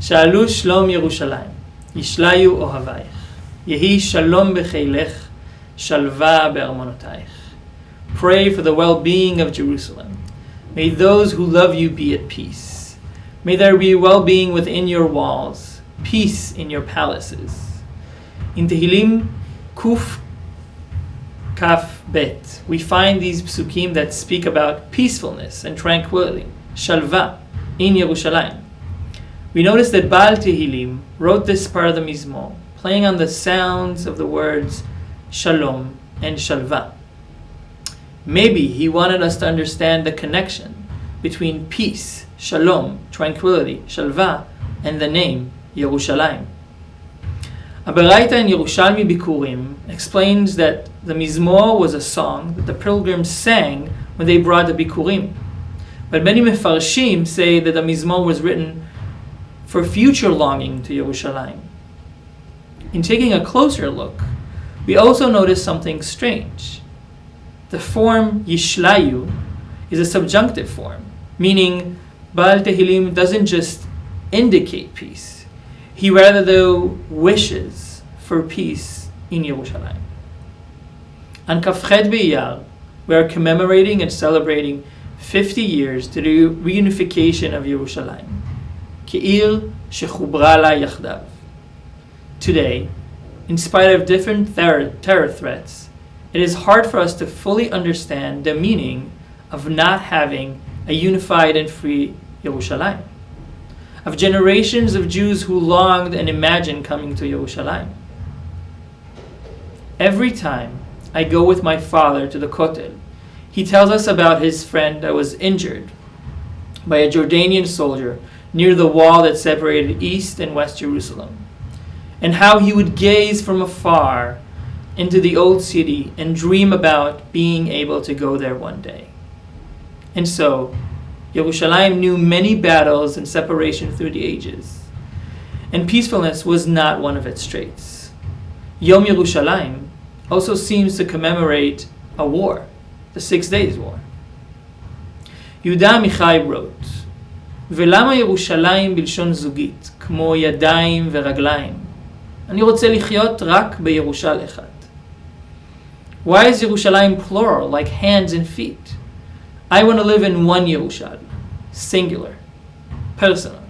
שאלו שלום ירושלים, ישליו אוהבייך, יהי שלום בחילך, שלווה בארמונותייך. Pray for the well-being of Jerusalem. May those who love you be at peace. May there be well-being within your walls, peace in your palaces. In Tehillim Kuf Kaf Bet, we find these psukim that speak about peacefulness and tranquility, shalva, in Yerushalayim. We notice that Baal Tehillim wrote this part of the Mizmor, playing on the sounds of the words shalom and shalva. Maybe he wanted us to understand the connection between peace, shalom, tranquility, shalva, and the name Yerushalayim. A Beraita in Yerushalmi Bikurim explains that the Mizmor was a song that the pilgrims sang when they brought the Bikurim. But many Mefarshim say that the Mizmor was written for future longing to Yerushalayim. In taking a closer look, we also notice something strange. The form Yishlayu is a subjunctive form, meaning Baal Tehillim doesn't just indicate peace. He rather though wishes for peace in Yerushalayim. On Kafchet B'Iyar, we are commemorating and celebrating 50 years to the reunification of Yerushalayim. Ke'ir shechubra la yachdav. Today, in spite of different terror threats, it is hard for us to fully understand the meaning of not having a unified and free Yerushalayim, of generations of Jews who longed and imagined coming to Yerushalayim. Every time I go with my father to the Kotel, he tells us about his friend that was injured by a Jordanian soldier near the wall that separated East and West Jerusalem, and how he would gaze from afar into the old city and dream about being able to go there one day. And so, Yerushalayim knew many battles and separation through the ages, and peacefulness was not one of its traits. Yom Yerushalayim also seems to commemorate a war, the 6 Days War. Yehuda Amichai wrote, ולמה ירושלים בלשון זוגית, כמו ידיים ורגליים? אני רוצה לחיות רק בירושל אחד. Why is Yerushalayim plural, like hands and feet? I want to live in one Yerushal, singular, personal.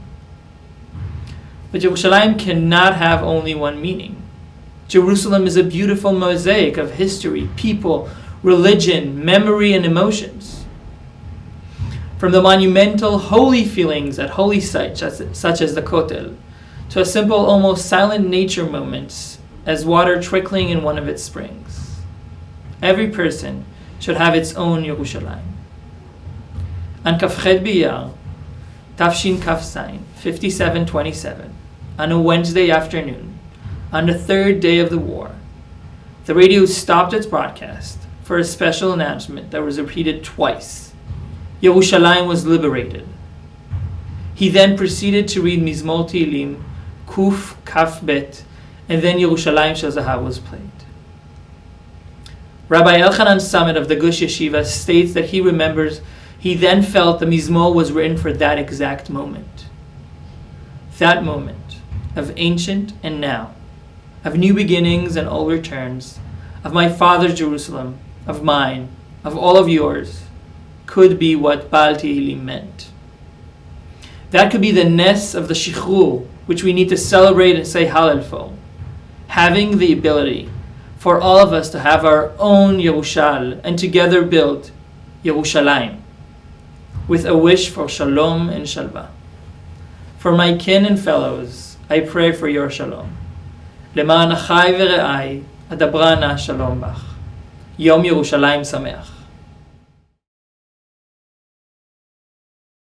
But Yerushalayim cannot have only one meaning. Jerusalem is a beautiful mosaic of history, people, religion, memory, and emotions. From the monumental, holy feelings at holy sites such as the Kotel, to a simple, almost silent nature moments as water trickling in one of its springs. Every person should have its own Yerushalayim. On Kafchet B'Iyar, Tafshin Kafzayin, 5727, on a Wednesday afternoon, on the 3rd day of the war, the radio stopped its broadcast for a special announcement that was repeated twice. Yerushalayim was liberated. He then proceeded to read Mizmor Tehillim, Kuf Kaf Bet, and then Yerushalayim Shel Zahav was played. Rabbi Elchanan Summit of the Gush Yeshiva states that he remembers he then felt the Mizmor was written for that exact moment. That moment of ancient and now, of new beginnings and old returns, of my father's Jerusalem, of mine, of all of yours, could be what Baal Tehillim meant. That could be the Nes of the Shichrur, which we need to celebrate and say Hallel for. Having the ability for all of us to have our own Yerushal and together build Yerushalayim, with a wish for Shalom and Shalva. For my kin and fellows, I pray for your Shalom. Leman achai ve're'ai, adabrana Shalom bach. Yom Yerushalayim Sameach.